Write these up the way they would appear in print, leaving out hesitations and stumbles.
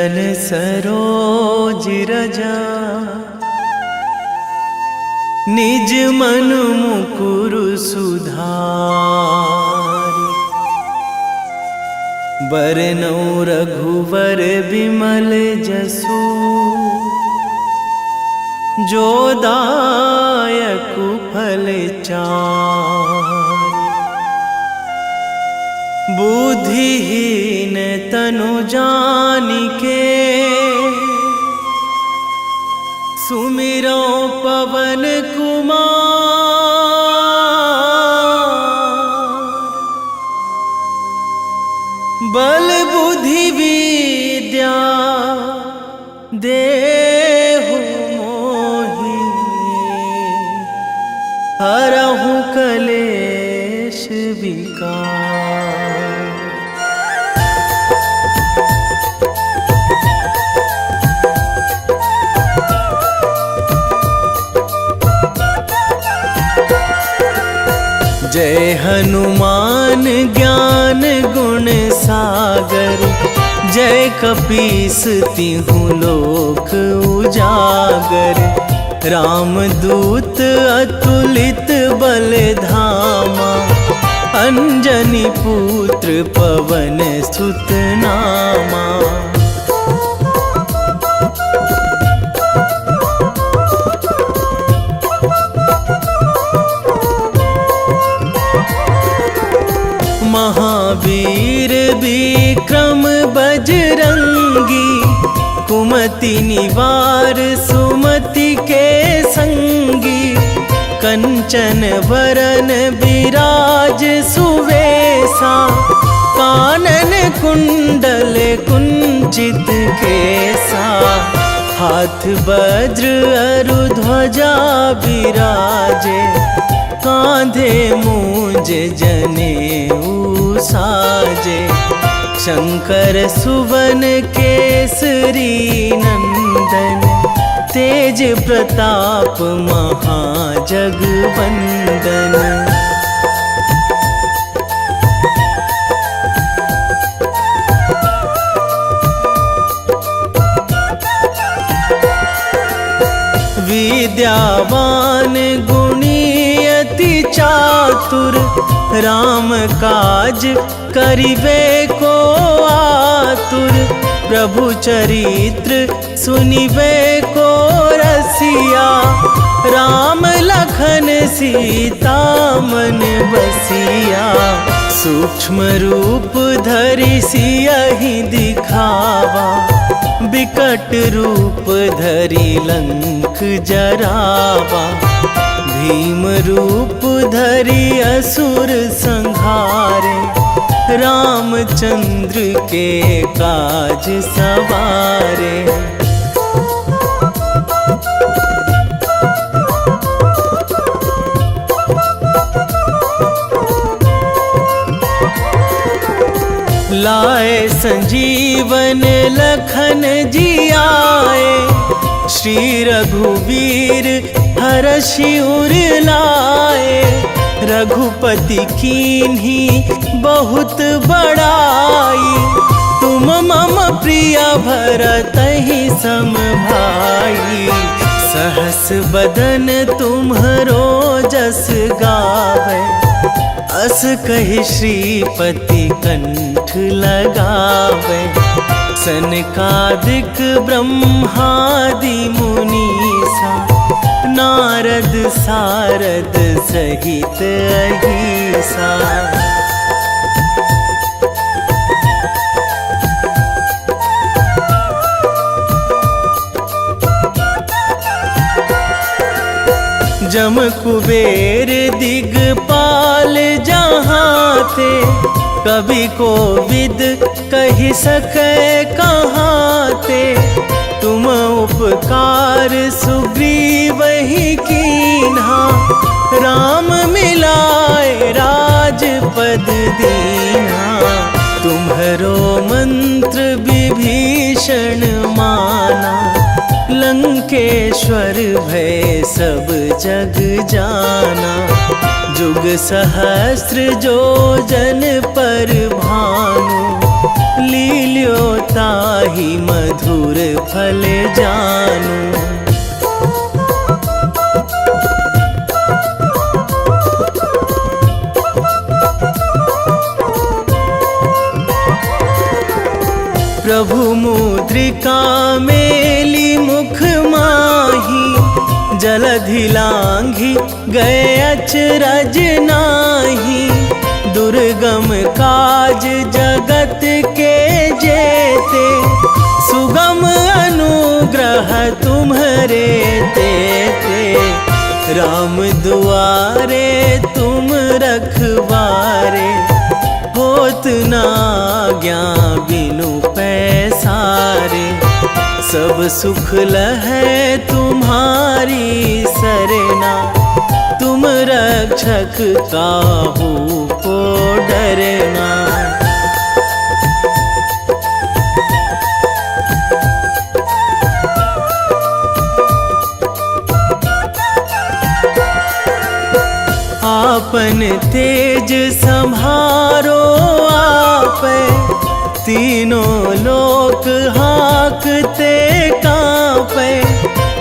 चरण सरोज रजा, निज मन मुकुर सुधारि। बरनौ रघुवर बिमल जसु, जो दायक फल चारि। बुद्धिहीन तनु जानिके, सुमिरो पवन कुमार। बल बुद्धि विद्या देहु मोहि, हरहु कलेश विकार। जय हनुमान ज्ञान गुण सागर, जय कपीस तिहुँ लोक उजागर। रामदूत अतुलित बल धामा, अंजनी पुत्र पवन सुत नामा। महावीर विक्रम बजरंगी, कुमति निवार सुमति के संगी। कंचन वरन विराज सुवेशा, कानन कुंडल कुंचित केसा। हाथ वज्र अरु ध्वजा विराजे, कांधे मूंज जनेऊ साजे। शंकर सुवन केसरी नंदन, तेज प्रताप महाजगवंदन। विद्यावान गुणी अति चातुर, राम काज करिबे को आतुर। प्रभु चरित्र सुनिबे को रसिया, राम लखन सीता मन बसिया। सूक्ष्म रूप धरि सियहि दिखावा, बिकट रूप धरि लंक जरावा। भीम रूप धरि असुर संहारे, रामचंद्र के काज सवारे। लाए संजीवन लखन जियाए, श्री रघुवीर हरषि उर लाए। रघुपति कीन्ही बहुत बड़ाई, तुम मम प्रिय भरतहि सम भाई। सहस बदन तुम्हरो जस गावै, अस कहि श्रीपति कंठ लगावै। सनकादिक ब्रह्मादि मुनीसा, नारद सारद सहित अहिसा। जम कुबेर दिगपाल जहाँ थे, कवि कोविद कहि सकै कहाँ ते। तुम उपकार सुग्रीवहि कीन्हा, राम मिलाए राजपद दीन्हा। तुम्हरो मंत्र विभीषण माना, लंकेश्वर भय सब जग जाना। जुग सहस्त्र जो जन पर भानु, लील्यो ताहि मधुर फल जानू। प्रभु मुद्रिका मेली मुख माही, जलधि लांघी गए अचरज नाही। दुर्गम काज जगत के जेते, सुगम अनुग्रह तुम्हरे तेते। राम दुआरे तुम रखवारे, होत ना आज्ञा बिनु पैसारे। सब सुख लहै तुम्हारी सरना, तुम रक्षक काहू को डरना। आपन तेज संभारो आपै, तीनों लोक हाकते कांपै।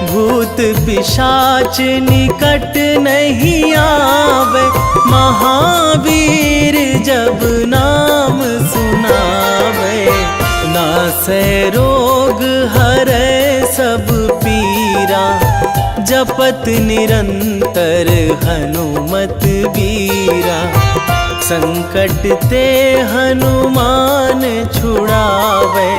भूत पिशाच निकट नहीं आवे, महावीर जब नाम सुनावे। नासै रोग हरै सब पीरा, जपत निरंतर हनुमत बीरा। संकट ते हनुमान छुड़ावे,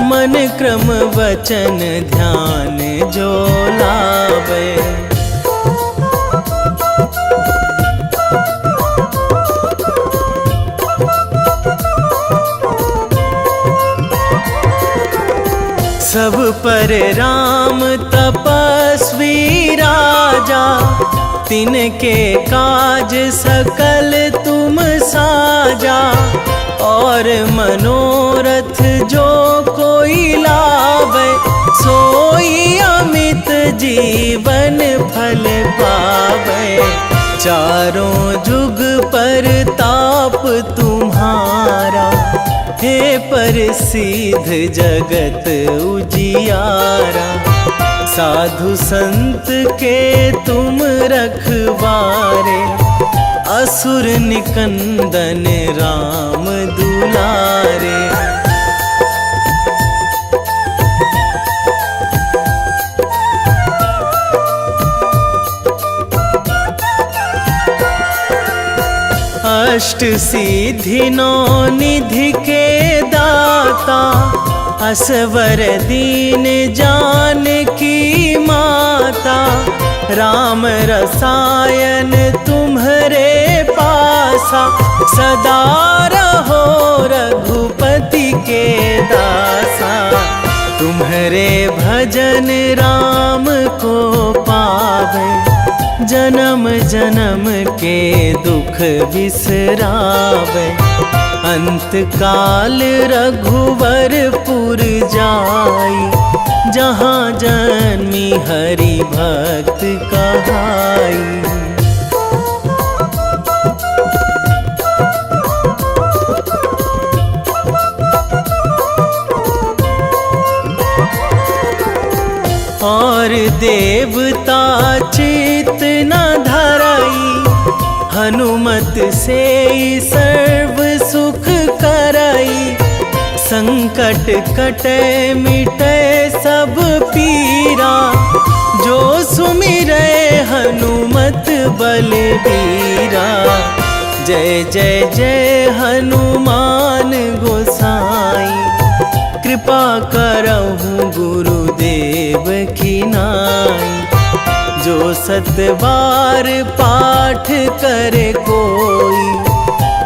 मन क्रम वचन ध्यान जो लावे। सब पर राम तपस्वी राजा, तिनके काज सकल तुम साजा। और मनोरथ जो कोई लावे, सोई अमित जीवन फल पावे। चारों जुग पर ताप तुम्हारा, हे प्रसिद्ध जगत उजियारा। साधु संत के तुम रखवारे, असुर निकंदन राम दुलारे। अष्ट सिद्धि नौ निधि के दाता, असवर दीन जानकी माता। राम रसायन तुम्हरे पासा, सदा रहो रघुपति के दासा। तुम्हरे भजन राम को पावे, जन्म जन्म के दुख बिसरावे। अंत काल रघुवरपुर जाई, जहाँ जन्मी हरि भक्त कहाई। और देवता चित न धराई, हनुमत से सर्व सुख कराई। संकट कटे मिटे सब पीरा, जो सुमिरै हनुमत बलबीरा। जय जय जय हनुमान गोसाई, कृपा करहु गुरुदेव की नाई। जो सतबार पाठ करे कोई,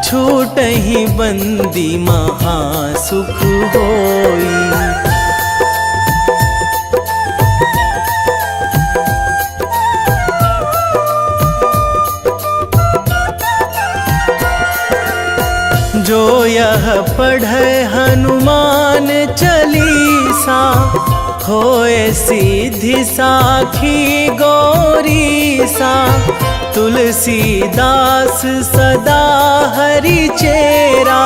छूटहि बंदी महासुख होई। जो यह पढ़े हनुमान चालीसा, होए सीधी साखी गौरीसा। तुलसीदास सदा हरि चेरा,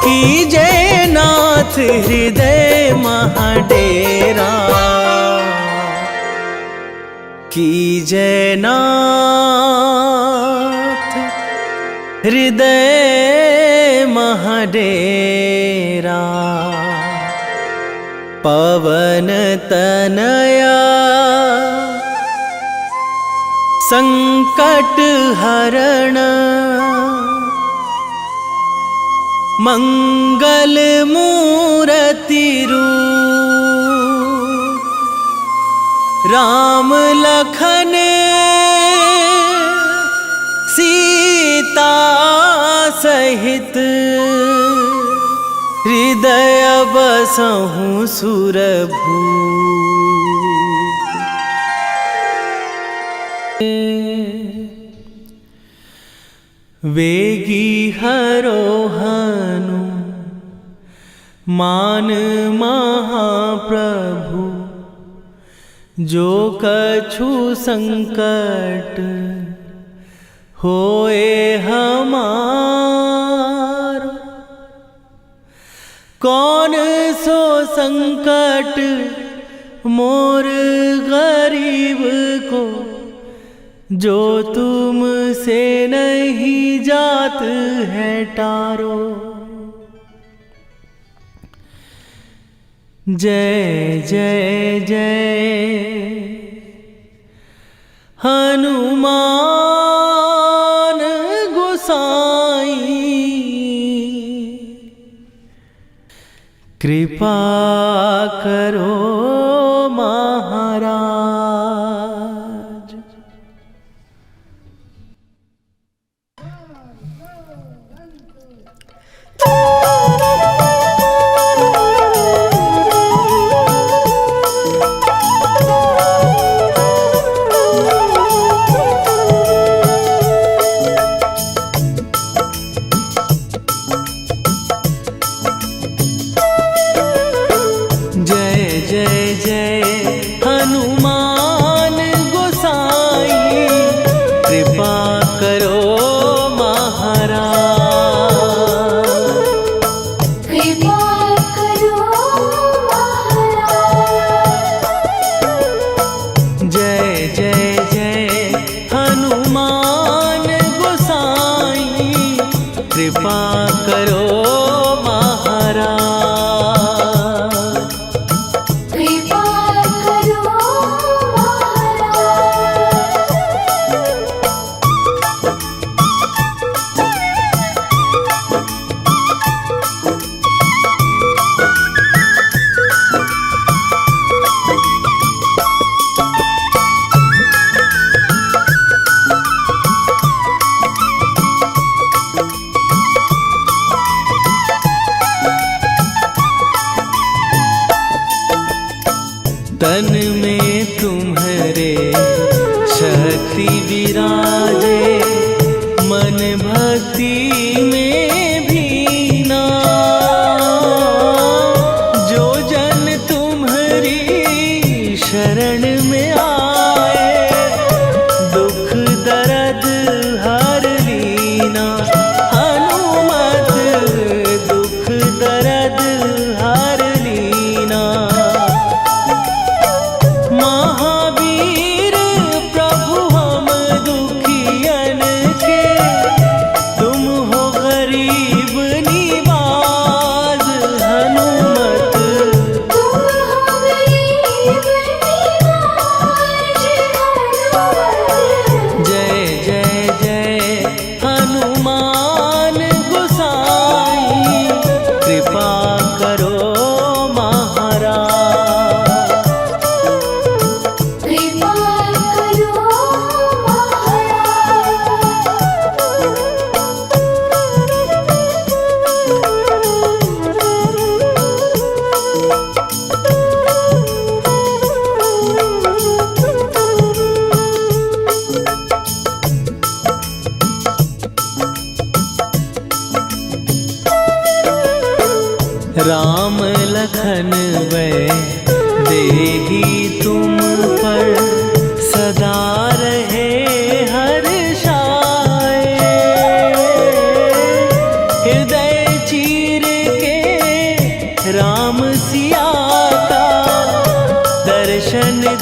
कीजे नाथ हृदय महाडेरा, कीजे नाथ हृदय महाडेरा। पवन तनया संकट हरण, मंगल मूर्ति रूप, राम लखन सीता सहित, हृदय बसहु सुरभूप। वेगी हरोहनु मान महाप्रभु, जो कछु संकट होए हमार। कौन सो संकट मोर गरीब को, जो तुम से नहीं जात है टारो। जय जय जय हनुमान गोसाई, कृपा करो महाराज। कृपा करो महाराज, कृपा करो तन में तुम्हारे शक्ति विराजे, मन भक्ति में भीना। जो जन तुम्हारी शरण में आए, दुख दर्द हर लीना। हनुमत दुख दर्द हर लीना। महावीर प्रभु हम दुखियन के, तुम हो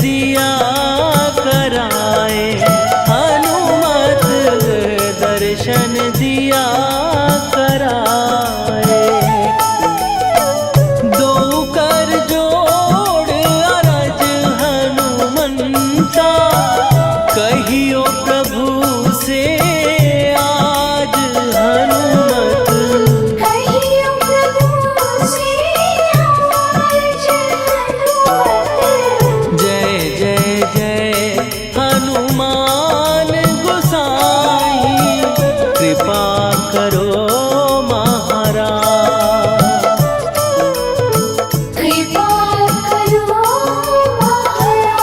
दिया कराए, हनुमत दर्शन दिया कराए। दो कर जोड़ अरज हनुमंता, कहियो प्रभु से आज हनुमत। कहियो प्रभु से आज हनुमत। जय जय जय हनुमान गोसाई, कृपा करो महाराज। कृपा करो महाराज।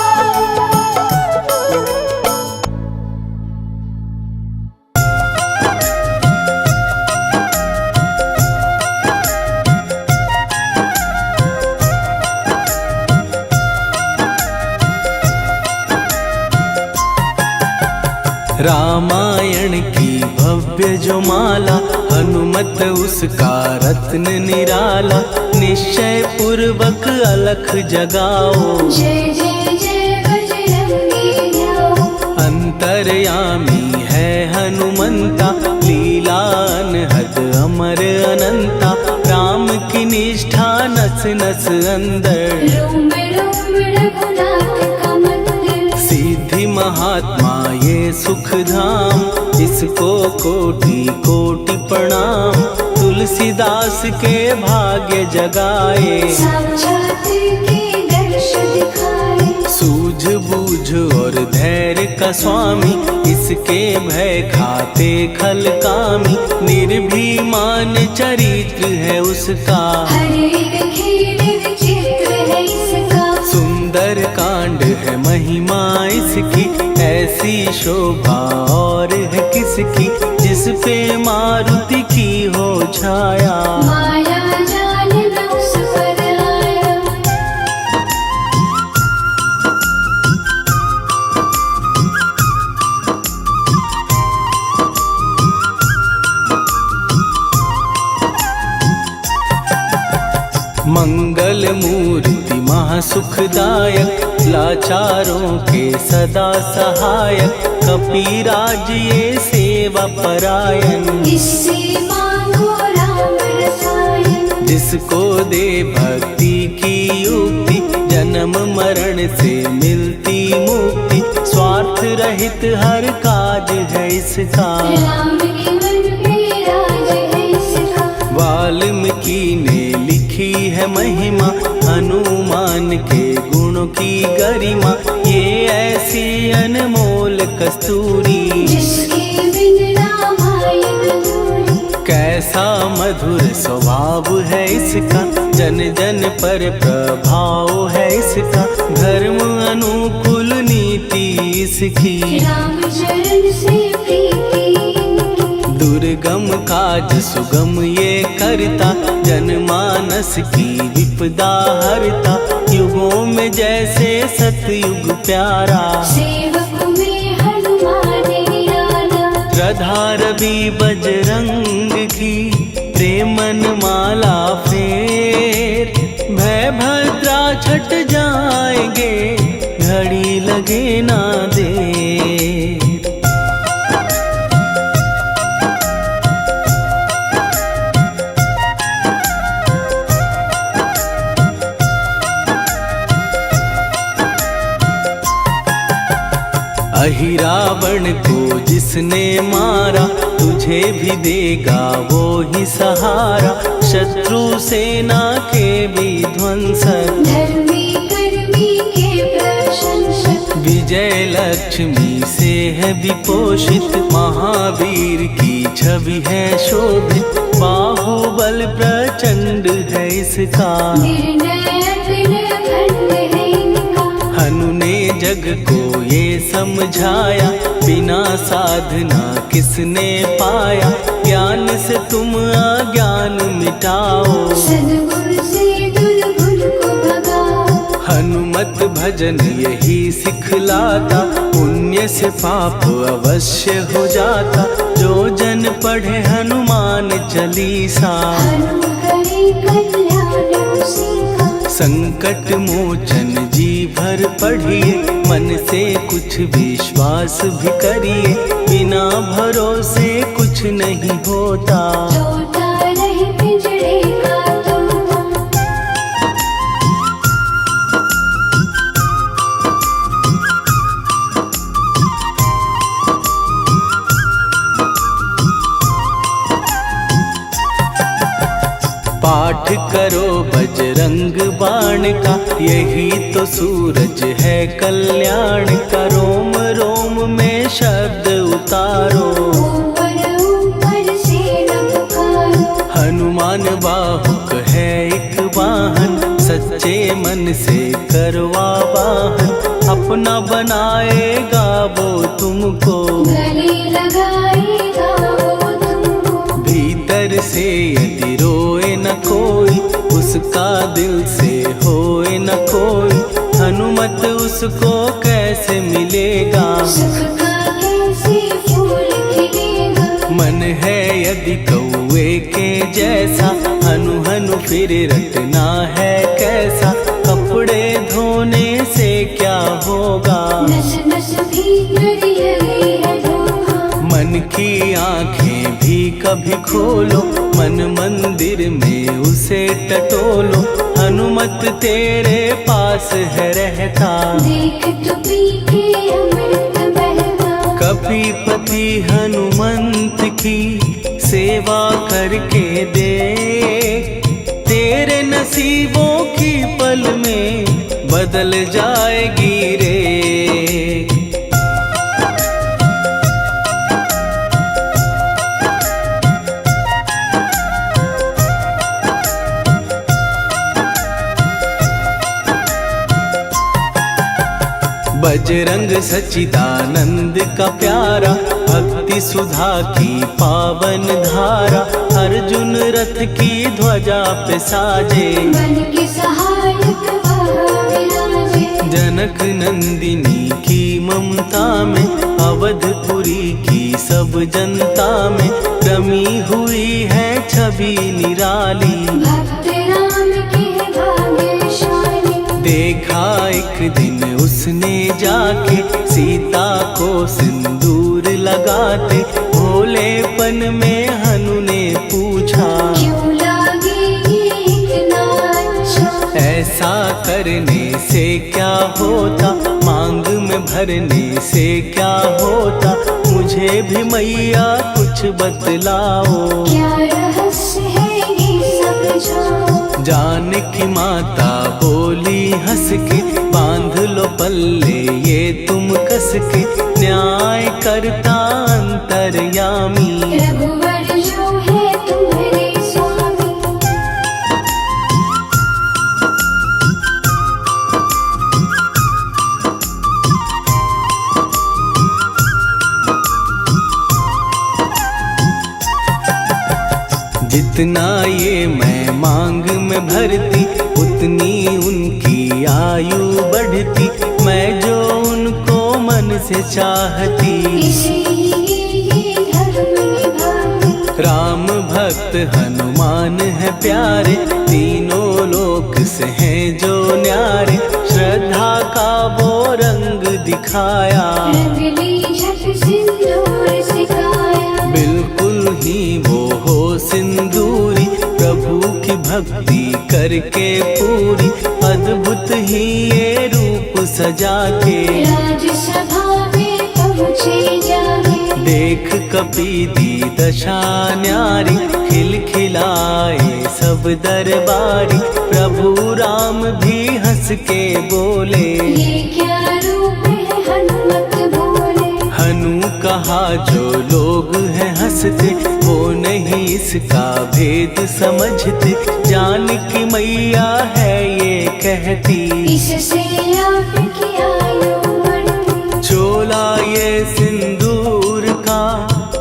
रामायण की भव्य जो माला, हनुमत उसका रत्न निराला। निश्चय पूर्वक अलख जगाओ, जय जय जय बजरंगी जाओ। अंतर्यामी है हनुमंता, लीला अनहद अमर अनंता। राम की निष्ठा नस नस अंदर, रोम रोम रघुनाथ का मंदिर। सिद्धि महात्मा ये सुख धाम, इसको कोटि कोटि प्रणाम। तुलसीदास के भाग्य जगाए, साक्षात के दर्श दिखाए। सूझ बूझ और धैर्य का स्वामी, इसके भय खाते खल कामी। निर्भीमान चरित्र है उसका, हर एक खेल विचित्र है इसका। सुंदर कांड है महिमा इसकी, ऐसी शोभा और है किसकी। जिस पे मारुति की हो छाया, माया जाल न उस पर आया। मंगल मूर्ति महासुखदायक, लाचारों के सदा सहायक। कपीराज ये सेवा परायण, इससे मांगो राम रसायन। जिसको दे भक्ति की युक्ति, जन्म मरण से मिलती मुक्ति। स्वार्थ रहित हर काज है इसका, राम के मन पे राज है इसका। वाल्मीकि ने लिखी है महिमा, हनुमान के गुणों की गरिमा। ये ऐसी अनमोल कस्तूरी, जिसके बिन रामायण अधूरी। कैसा मधुर स्वभाव है इसका, जन जन पर प्रभाव है इसका। धर्म अनुकूल नीति इसकी, राम चरण से प्रीति। दुर्गम काज सुगम ये करता, जनमानस की विपदा हरता। युगों में जैसे सतयुग प्यारा, सेवक में हनुमान निराला। श्रद्धा रवि बजरंग की, प्रेमन माला फेर। भय भद्रा छट जाएंगे, घड़ी लगे ना देर। अहिरावण को जिसने मारा, तुझे भी देगा वो ही सहारा। शत्रु सेना के विध्वंसक, धर्मी कर्मी के प्रशंसक। विजय लक्ष्मी से है विपोषित, महावीर की छवि है शोभित। बाहुबल प्रचंड है इसका, निर्णय अखंड है इनका। हनु ने जग को ये समझाया, बिना साधना किसने पाया। ज्ञान से तुम अज्ञान मिटाओ, सद्गुरु से दुर्गुण को भगाओ। हनुमत भजन यही सिखलाता, पुण्य से पाप अवश्य हो जाता। जो जन पढ़े हनुमान चालीसा, हनुम करे कल्याण उसी का। संकट मोचन जी भर पढ़िए, मन से कुछ विश्वास भी करिए, बिना भरोसे कुछ नहीं होता। टूटा रहे पिंजड़े का तोता। पाठ करो बजरंग बाण का, यही तो सूरज है कल्याण का। रोम रोम में शब्द उतारो, ऊपर ऊपर से न पुकारो। हनुमान बाहुक है एक वाहन, सच्चे मन से करवा वाहन। अपना बनाएगा वो तुमको, गले लगाएगा वो तुमको। भीतर से यदि रोए न कोई, उसका दिल से होए न कोई। हनुमत उसको कैसे मिलेगा, सुख का कैसे फूल खिलेगा। मन है यदि कौए के जैसा, हनु हनु फिर रटना है कैसा। कपड़े धोने से क्या होगा, नस नस भीतर यही है धोखा। मन की आंखें भी कभी खोलो, मन मंदिर में उसे टटोलो। हनुमत तेरे पास है रहता, देख तो पी के अमृत बहता। कपीपति हनुमंत की सेवा करके दे, तेरे नसीबों की पल में बदल जाएगी रे। बजरंग सच्चिदानंद का प्यारा, भक्ति सुधा की पावन धारा। अर्जुन रथ की ध्वजा पे साजे, मन के सहायक वहाँ विराजे। जनक नंदिनी की ममता में, अवधपुरी की सब जनता में रमी हुई है छवि निराली। भक्त राम के भाग्यशाली। देखा एक दिन उसने जाके, सीता को सिंदूर लगाते। भोलेपन में हनु ने पूछा, क्यों लागे ये इतना अच्छा। ऐसा करने से क्या होता, मांग में भरने से क्या होता। मुझे भी मैया कुछ बतलाओ, क्या रहस्य है ये समझाओ। जानकी माता बोली हंस के, बांध लो पल्ले ये तुम कस के। न्याय करता अंतर्यामी, रघुवर जो है तुम्हारे स्वामी। जितना ये मैं मांग में भरती, उतनी उनकी आयु बढ़ती। मैं जो उनको मन से चाहती, इसीलिए धर्म निभाती। राम भक्त हनुमान है प्यारे, तीनों लोक से हैं जो न्यारे। श्रद्धा का वो रंग दिखाया, रंग ली झट सिंदूर सिखाया। बिल्कुल ही वो हो सिंदूरी, प्रभु की भक्ति करके पूरी। अद्भुत ही ये रूप सजा के, राजसभा में पहुँचे जाके। देख कपीदी दशा न्यारी, खिलखिलाए सब दरबारी। प्रभु राम भी हंस के बोले, ये क्या रूप है हनुमत बोले। हनु कहा जो लोग हैं हंसते, वो नहीं इसका भेद समझते। जानकी मैया है ये कहती, इससे आपकी आयु बढ़ती। चोला ये सिंदूर का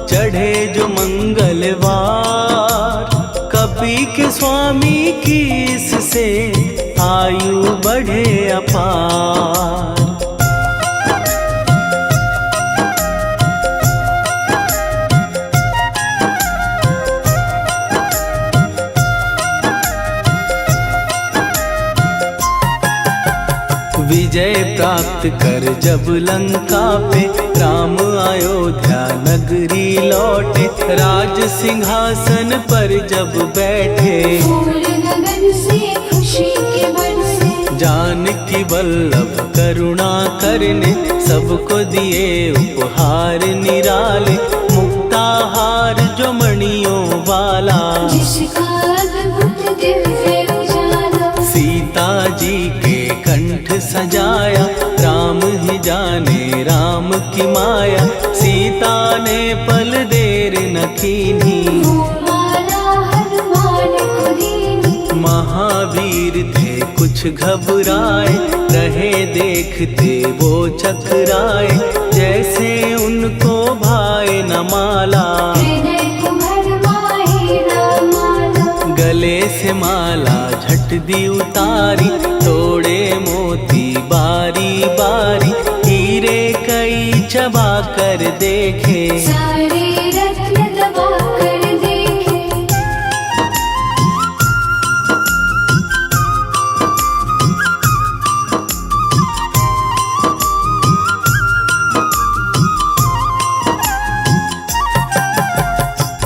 चढ़े जो मंगलवार, कपी के स्वामी की इससे आयु बढ़े अपार। विजय प्राप्त कर जब लंका पे राम अयोध्या नगरी लौटे, राज सिंहासन पर जब बैठे, फूल गगन से खुशी के बरसे, जानकी वल्लभ करुणा करने सबको दिए उपहार निराले, मुक्ताहार जो मणियों वाला, जिसका अद्भुत दिव्य उजाला, सीता जी के कंठ सजाया, राम ही जाने राम की माया, सीता ने पल देर न कीन्ही, वो माला हनुमान को दीनी, महावीर थे कुछ घबराए, रहे देखते वो चकराए, जैसे उनको भाए न माला, हृदय को भरमाए रामाला, गले से माला झट दी उतारी, तोड़े मोती बारी बारी, हीरे कई चबा कर देखे, सारे रत्न दबा कर देखे,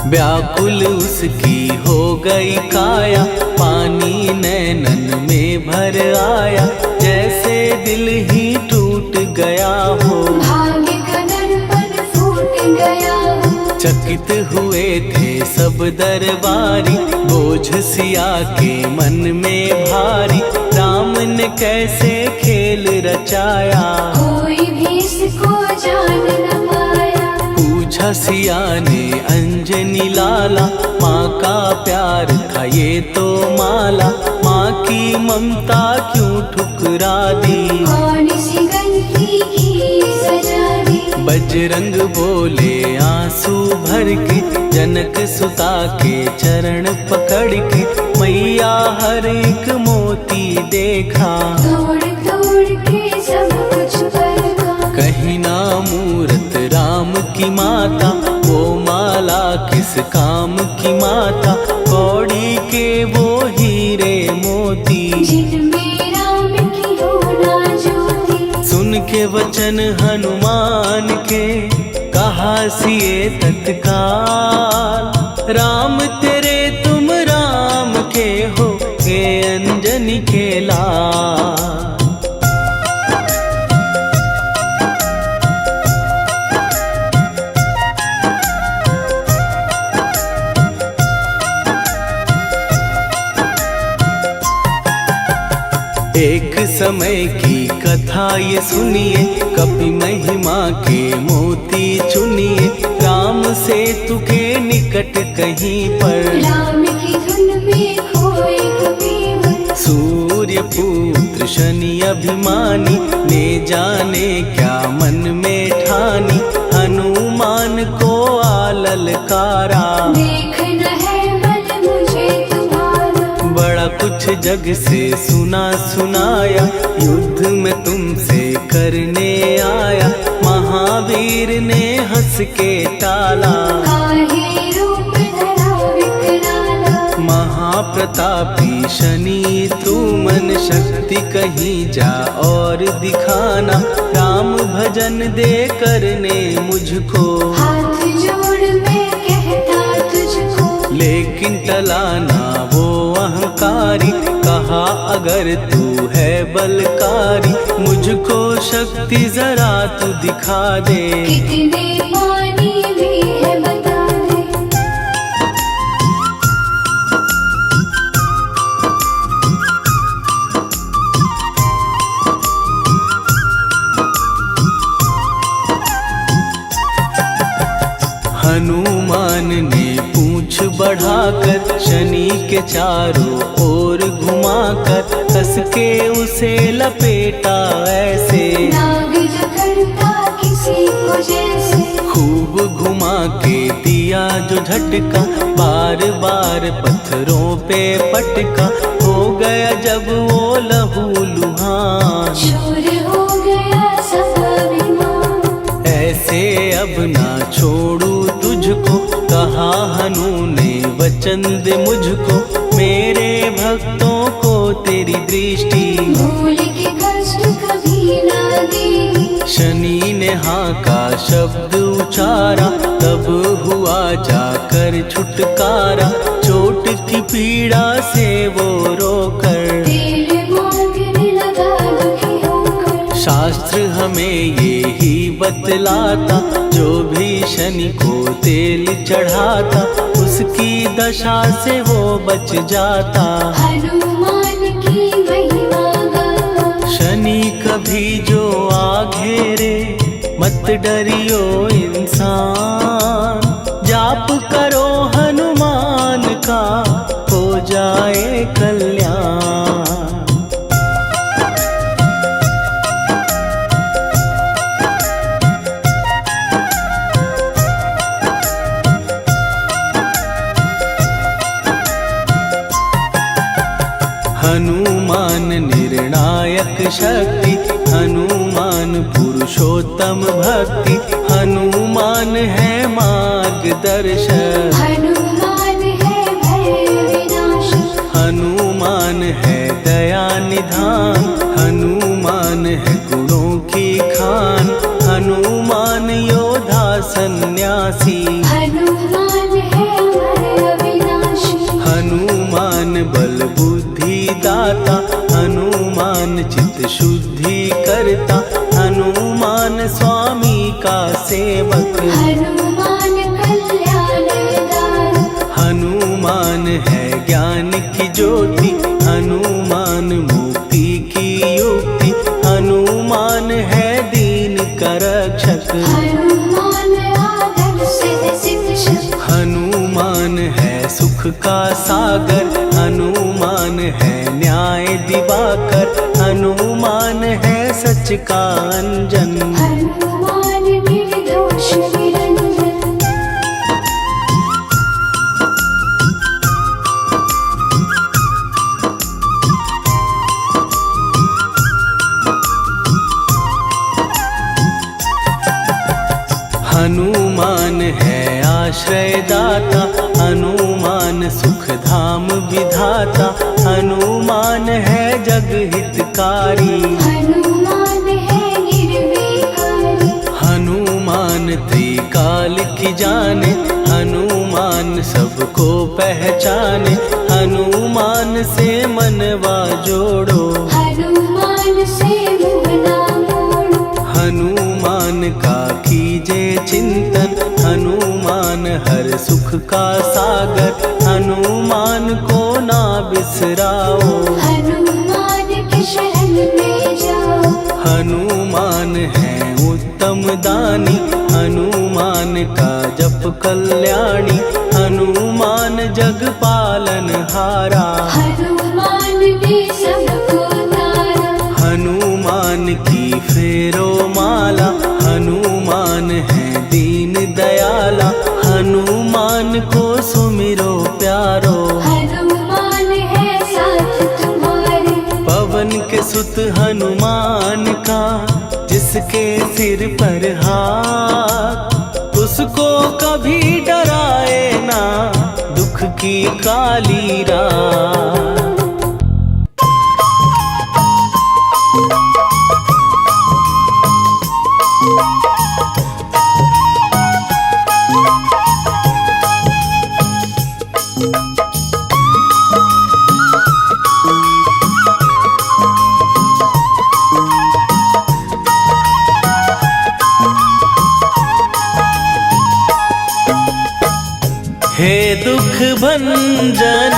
व्याकुल उसकी हो गई काया, पानी नैनन में भर आया, जैसे दिल ही टूट गया हो, भाग्य का दर्पण फूट गया हो, चकित हुए थे सब दरबारी, बोझ सिया के मन में भारी, राम ने कैसे खेल रचाया, कोई भी इसको जान न पाया, पूछा सिया ने अंजनी लाला, माँ का प्यार था ये तो माला, माँ की ममता क्यों ठुकरा दी, कौन सी गलती की सजा दी, बजरंग बोले आंसू भर के, जनक सुता के चरण पकड़ के, मैया हर एक मोती देखा, तोड़ तोड़ के सब कुछ परखा, कहीं ना मूरत राम की माता, वो माला किस काम की माता, कौड़ी के वो हीरे मोती, जिनमें राम की होना ज्योति, सुन के वचन हनुमान के, कहा सिए तत्काल, राम तेरे तुम राम के हो, हे अंजनी के लाल। एक समय की कथा ये सुनिए, कपि महिमा के मोती चुनिए, राम सेतु के निकट कहीं पर, राम की धुन में खोए कबीर, सूर्य पुत्र शनि अभिमानी, ने जाने क्या मन में ठानी, हनुमान को ललकारा, देखना है बल मुझे तुम्हारा, बड़ा कुछ जग से सुना सुनाया, युद्ध में तुमसे करने आया, महावीर ने हंस के टाला, काहे रूप धरा विकराला, महाप्रतापी शनि तू मन शक्ति कहीं जा और दिखाना, राम भजन दे करने मुझको, हाथ जोड़ मैं कहता तुझको, लेकिन टलाना वो अहंकारी, कहा अगर तू है बलकारी, मुझको शक्ति जरा तू दिखा दे, कितने पानी भी है बता दे, हनुमान ने पूंछ बढ़ाकर, शनि के चारों ओर घुमाकर, कस के उसे लपेटा ऐसे, नाग जो करता किसी को जैसे, खूब घुमा के दिया जो झटका, बार बार पत्थरों पे पटका, हो गया जब वो लहू लुहान, शूर हो गया सब अभिमान, ऐसे अब ना छोड़ू तुझको, कहा हनु ने वचन दे मुझको, मेरे भक्तों को तेरी दृष्टि, भूल के कष्ट कभी हाँ का शब्द उचारा, तब हुआ जाकर छुटकारा। चोट की पीड़ा से वो रोकर तेल मांगने लगा दुखी होकर। शास्त्र हमें ये ही बतलाता, जो भी शनि को तेल चढ़ाता, उसकी दशा से वो बच जाता। हनुमान की महिमा गाता। शनि कभी जो आ घेरे, मत डरियो इंसान। जाप करो हनुमान का, हो जाए कल्याण। हनुमान निर्णायक शक्ति, हनुमान पुरुषोत्तम भक्ति। हनुमान है मार्गदर्शक, हनुमान है भय विनाशक। हनुमान है दया निधान। हनुमान है गुणों की खान। हनुमान योद्धा सन्यासी। हनुमान है भय विनाशी। हनुमान बल बुद्धि दाता। हनुमान चित्त शुद्धि करता। हनुमान स्वामी का सेवक। हनुमान कल्याणदायक। हनुमान है ज्ञान की ज्योति। हनुमान मुक्ति की युक्ति। हनुमान है दीन का रक्षक। हनुमान आदर्श शिक्षक। हनुमान है सुख का सागर। हनुमान है न्याय दिवाकर। हनुमान है सच का अंजन। हनुमान निर्दोष निरंजन। हनुमान है आश्रय दाता। हनुमान सुख धाम विधाता। हनुमान है जग हितकारी। हनुमान है निर्विकारी। हनुमान त्रिकाल की जाने। हनुमान सबको पहचाने। हनुमान से मनवा जोड़ो। हनुमान से मुँह ना मोड़ो। हनुमान का कीजे चिंतन। हनुमान हर सुख का सागर। हनुमान को ना बिसराओ। हनुमान के शरण में जाओ। हनुमान है उत्तम दानी। हनुमान का जप कल्याणी। हनुमान जग पालन हारा। हनुमान ने सबको तारा। हनुमान की फेरो माला। हनुमान है दीन दयाला। हनुमान को सुमिरो प्यारो। हनुमान है साथ तुम्हारे। पवन के सुत हनुमान का, जिसके सिर पर हाथ, उसको कभी डराए ना दुख की काली रात। हे दुख भंजन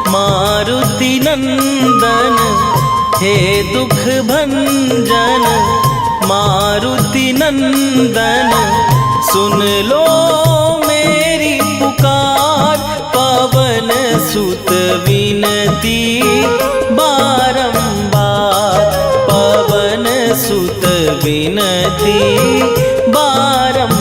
मारुति नंदन। हे दुख भंजन मारुति नंदन। सुन लो मेरी पुकार। पवन सुत विनती बारंबार। पवन सुत विनती बारंबार।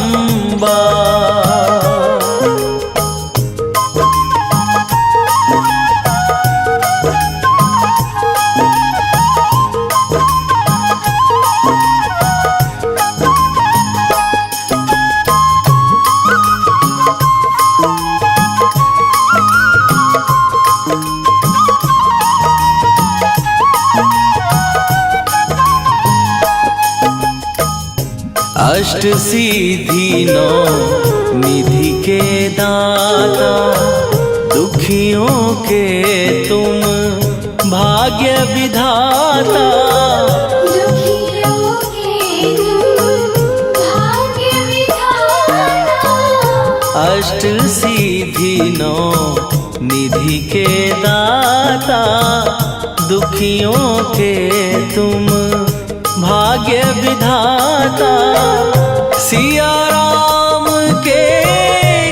अष्ट सिद्धि नौ निधि के दाता, दुखियों के तुम भाग्य विधाता। दुखियों के तुम भाग्य विधाता। अष्ट सिद्धि नौ निधि के दाता, दुखियों के तुम भाग्य विधाता। सिया राम के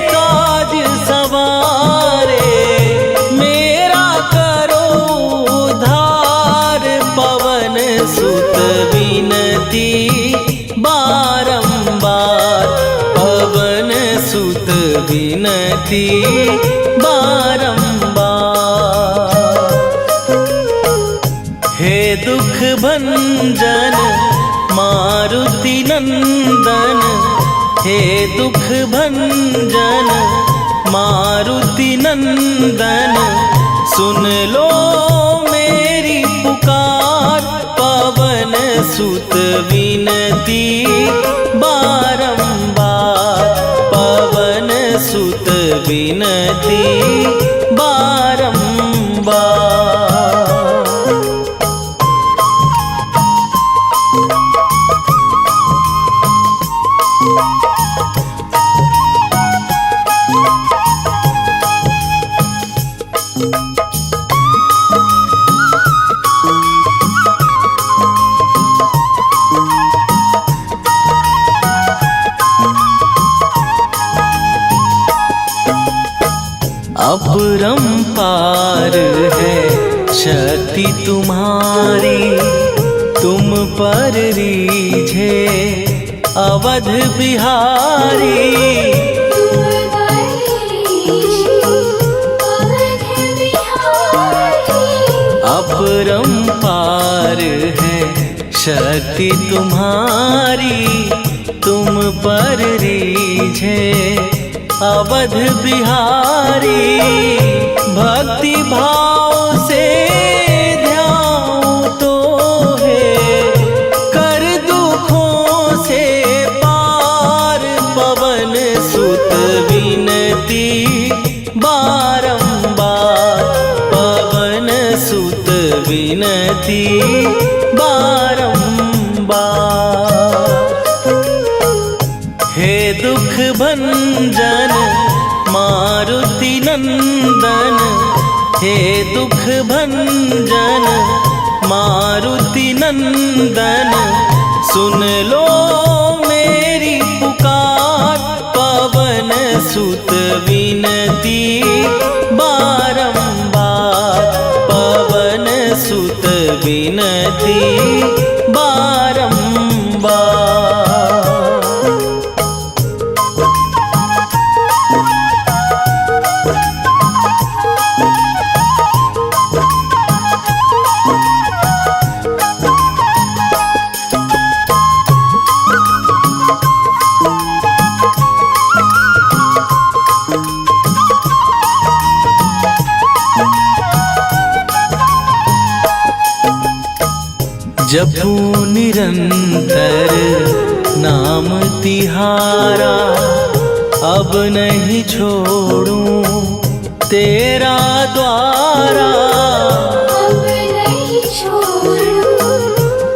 काज सवारे, मेरा करो उद्धार। पवन सुत विनती बारंबार, पवन सुत विनती बारंबार। हे दुख भंजन मारुति नंदन, हे दुख भंजन मारुति नंदन, सुन लो मेरी पुकार। पवन सुत विनती बारंबार, पवन सुत विनती बारंबार। अपरंपार है शक्ति तुम्हारी, तुम पर रीझे अवध बिहारी। तुम बरीशी अवध बिहारी। अपरंपार है शक्ति तुम्हारी, तुम पर रीझे अवध बिहारी। भक्ति भाव से ध्यान तो है, कर दुखों से पार। पवन सुत विनती बारंबार, पवन सुत विनती बारंबार। हे दुख भंजन मारुति नंदन, हे दुख भंजन मारुति नंदन, सुन लो मेरी पुकार। पवन सुत विनती बारंबार, पवन सुत विनती बारंबार। जपू निरंतर नाम तिहारा, अब नहीं छोड़ूं तेरा द्वारा। अब नहीं छोड़ूं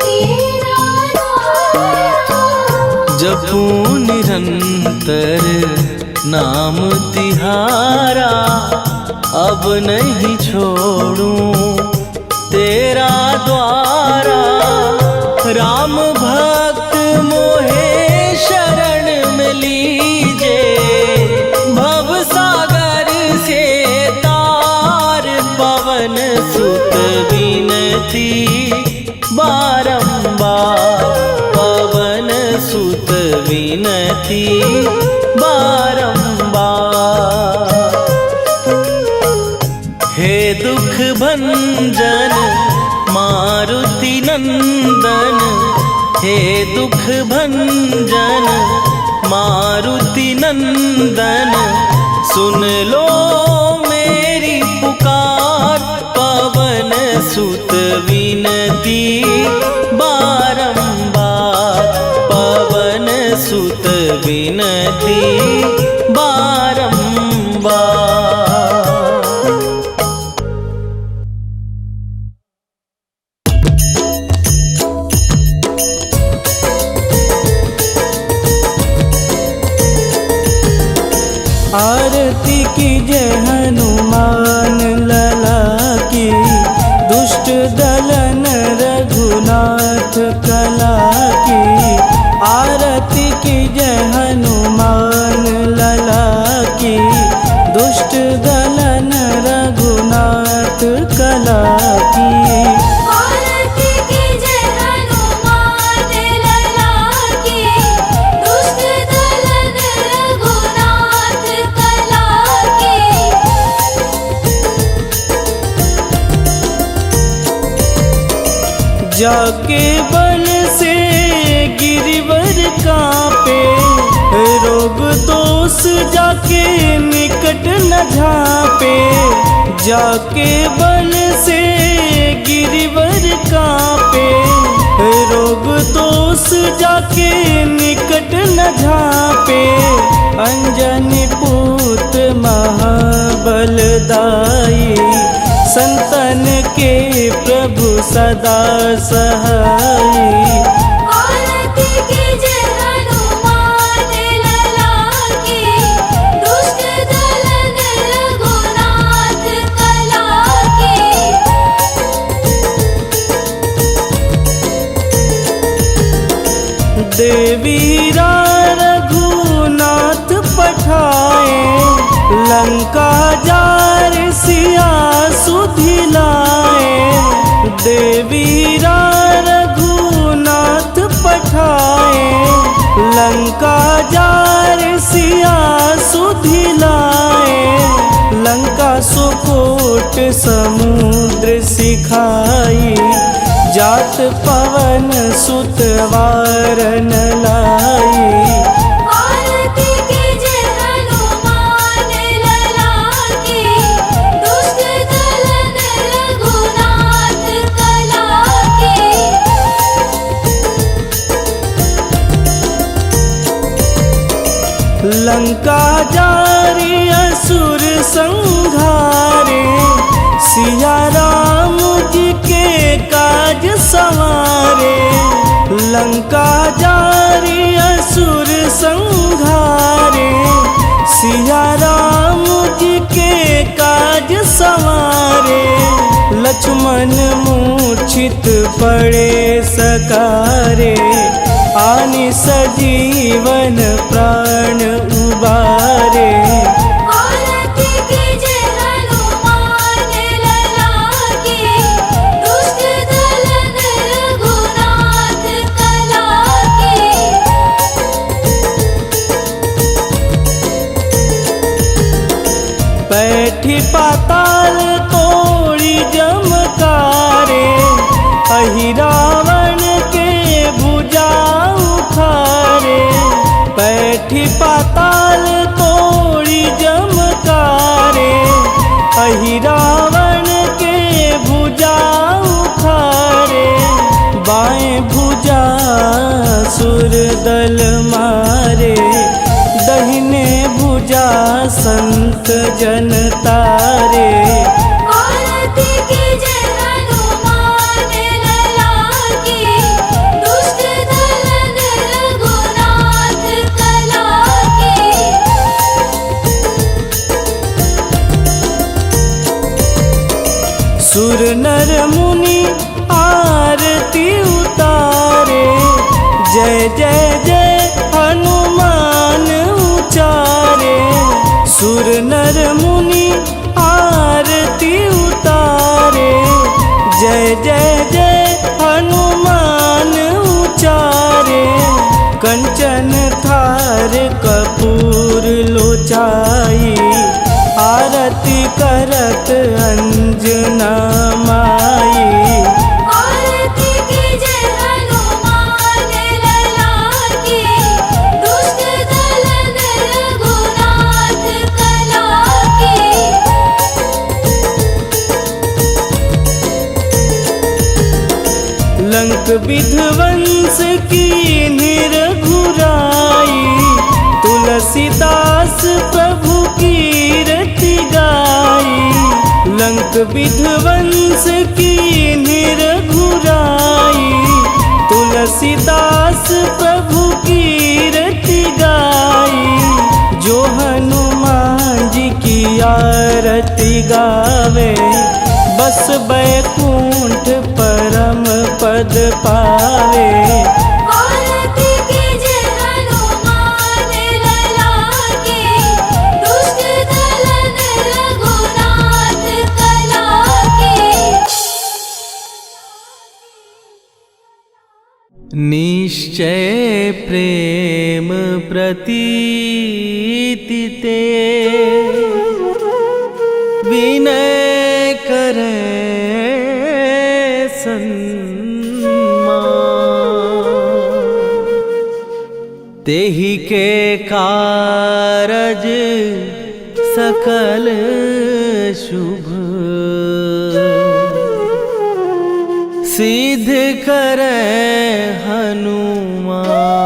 तेरा द्वारा। जपू निरंतर नाम तिहारा, अब नहीं छोड़ूं तेरा द्वारा। राम भक्त मोहे शरण में लीजे, भव सागर से तार। पवन सुत विनती बारंबार, पवन सुत विनती बारंबार। हे दुख भंजन मारुति नंदन, हे दुख भंजन मारुति नंदन, सुन लो मेरी पुकार। पवन सुत विनती बारंबार, पवन सुत बिनती बारंबार। आरती कीजय हनुमान लला की, दुष्ट दलन रघुनाथ कला की। आरती कीजय हनुमान लला की, दुष्ट दलन रघुनाथ कला की। आरती कीजय हनुमान लला की, दुष्ट दलन रघुनाथ कला की। जाके बल से गिरिवर कांपे, रोग दोष जाके निकट न झांपे। जाके बल से गिरिवर कांपे, रोग दोष जाके निकट न झांपे। अंजनी पूत महाबलदाई, संतन के प्रभु सदा सहाई। आरती कीजय हनुमान लला की, दुष्ट दलन रघुनाथ कला की। देवीरा रघुनाथ पठाए, लंका जार सिया सुधिलाए। देवीरा रघुनाथ पठाए, लंका जार सिया सुधिलाए। लंका सुकोट समुद्र सिखाई, जात पवन सुत वारन लाई। आरती कीजय हनुमान लला की, दुष्ट दलन रघुनाथ कला की। लंका जारी असुर संघारे, सिया राम जी के काज संवारे। लंका जारी असुर संघारे, सिया राम जी के काज संवारे। लक्ष्मण मूर्छित पड़े सकारे, आनि सजीवन प्राण उबारे। आरती कीजय हनुमान लला की, दुष्ट दलन रघुनाथ कला की। बैठी पाताल तोड़ी जमकारे, अहि रावण के भुजा उखारे। बैठी पाताल तोड़ी जमकारे, अहि रावण के भुजा उखारे। बाएं भुजा सुर दल मारे, दहिने भुजा संत जन तारे। आरती कीजय हनुमान लला की, दुष्ट दलन रघुनाथ कला की। सुर नर मुनि आरती उतारे, जय जय जय हनुमान उचारे। सुर नर मुनि आरती उतारे, जय जय जय हनुमान उचारे। कंचन थार कपूर लोचाई, आरती करत अंजना माई। आरती कीजय हनुमान लला की, दुष्ट दलन रघुनाथ कला की। लंक विध्वंस की रघुराई, तुलसीदास प्रभु की रति गाई। लंक विध्वंस की रघुराई, तुलसीदास प्रभु की रति गाई। जो हनुमान जी की आरती गावे, बस बैकुंठ परम पद पावे। आरती कीजे हनुमान लला की, दुष्ट दलन रघुनाथ कला की। निश्चय प्रेम प्रतीति ते, विनय करे सन्मान। तेहि के कारज सकल शुभ, सिद्ध करे हनुमान।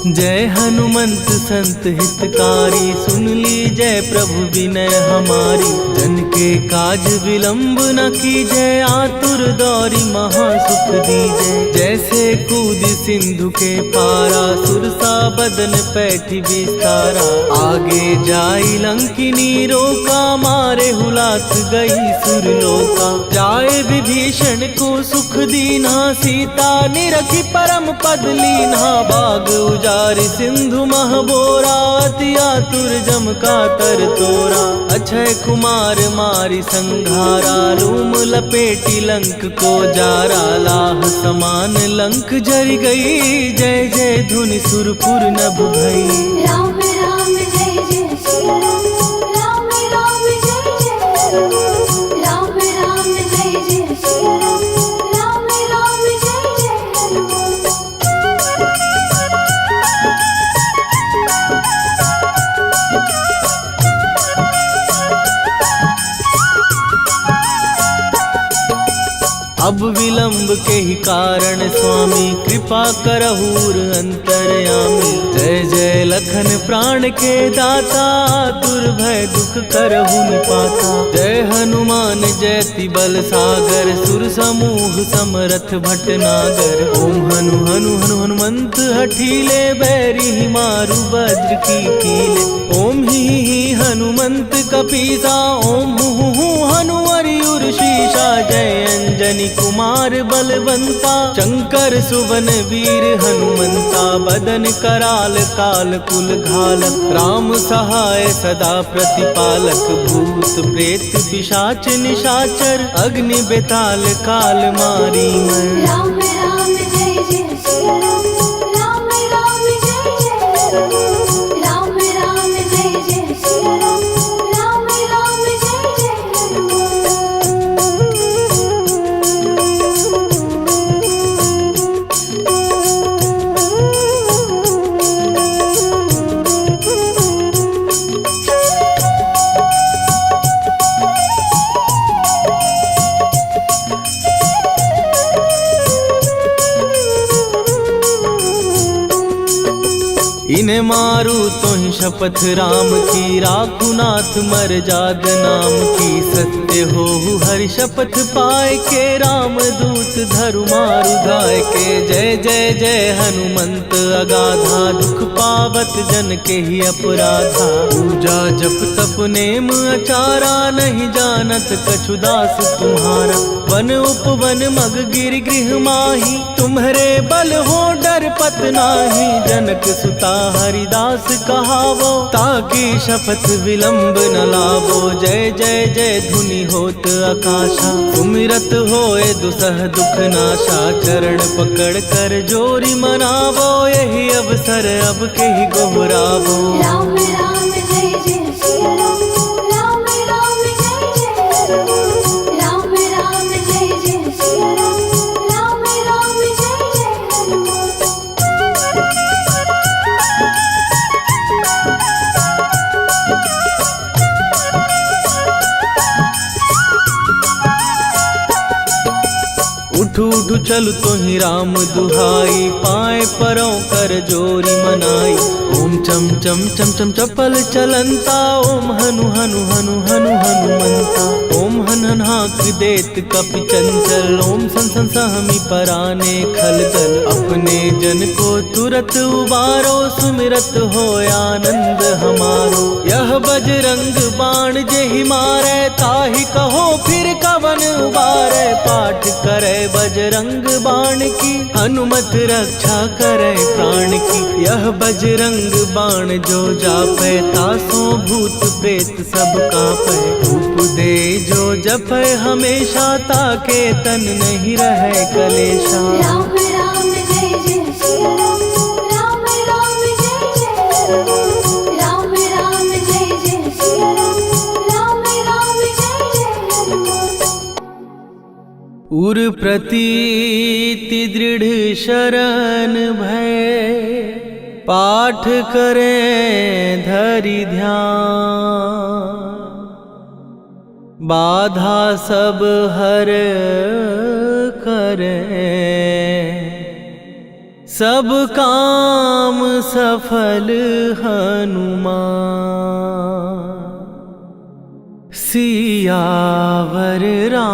जय हनुमंत संत हितकारी, सुन ली जय प्रभु विनय हमारी। जन के काज विलंब न कीजय, आतुर दौरी महासुख दीजय। जैसे कूद सिंधु के पारा, सुरसा बदन पैठी विस्तारा। आगे जाई लंकिनी रोका, मारे हुलाक गई सुरलोका। जाए विभीषण को सुख दीना, सीता निरखी परम पद लीना। बाग उजारि सिंधु महबोरा, अति आतुर जम का तर तोरा। अक्षय कुमार मारी संघारा, लूम लपेटी लंक को जारा। लाह समान लंक जर गई, जय जय धुनि सुरपुर नभ भई। राम राम जय जय सिया राम, राम राम जय जय हनुमान। राम राम जय जय सिया राम, राम राम जय जय हनुमान। अब विलंब के ही कारण स्वामी, कृपा करहूर अंतरयामी। जय जय लखन प्राण के दाता, दुर्भय दुख करहु निपाता। जय हनुमान जयति बल सागर, सुर समूह समरथ भटनागर। ओम हनु हनु हनु हनुमंत हठीले, बैरी मारु वज्र की कीले। ओम ही हनुमंत कपीसा, ओम हु हु हनुमरि उर्शीषा। जय अंजनी कुमार बलवंता, शंकर सुवन वीर हनुमंता। बदन कराल काल कुल घालक, राम सहाय सदा प्रतिपालक। भूत प्रेत पिशाच निशाचर, अग्नि बेताल काल मारी मर। राम राम जय जय सिया राम, राम राम जय जय हनुमान। राम राम जय जय सिया राम, राम राम जय जय हनुमान। इन्हें मारू तो ही शपथ राम की, राखुनाथ मर जाग नाम की। सत्य से हो हरि शपथ पाए के राम दूत धरु मारु धाय के। जय जय जय हनुमंत अगाधा दुख पावत जन के ही अपराधा। पूजा जप तप नेम अचारा नहीं जानत कछु दास तुम्हारा। वन उपवन मग गिर गृह माही तुम्हरे बल हो डर पत नाही। जनक सुता हरिदास कहावो ताकि शपथ विलंब न लावो। जय जय जय धुनि होत आकाशा सुमिरत होए दुसह दुख नाशा। चरण पकड़ कर जोरी मनावो यही अवसर अब के ही गोहरावो। राम राम जय जय सिया राम, राम राम जय जय हनुमान। राम राम जय जय सिया राम, राम राम जय जय हनुमान। उठ उठ चल तो ही राम दुहाई पाए परों कर जोरी मनाई। ओम चम चम चम चम चपल चलंता ओम हनु हनु हनु हनु हनुमंता। ओम हन हन हाक देत कपि चंचल ओम सन सन सहमी पराने खलदल। अपने जन को तुरत उबारो सुमिरत हो आनंद हमारो। यह बजरंग बाण जेहि मारे ताहि कहो फिर कवन उबारे। पाठ करे बजरंग बाण की हनुमत रक्षा करे प्राण की। यह बजरंग बाण जो जापे तासो भूत प्रेत सब कापे। धूप दे जो जपे हमेशा ताके तन नहीं रहे कलेशा। राम राम जय जय सिया राम, राम राम जय जय हनुमान। राम राम जय जय सिया राम, राम राम जय जय हनुमान। उर प्रतीति दृढ़ शरण भय पाठ करें धरि ध्यान। बाधा सब हर करें सब काम सफल हनुमान। सियावर रामचंद्र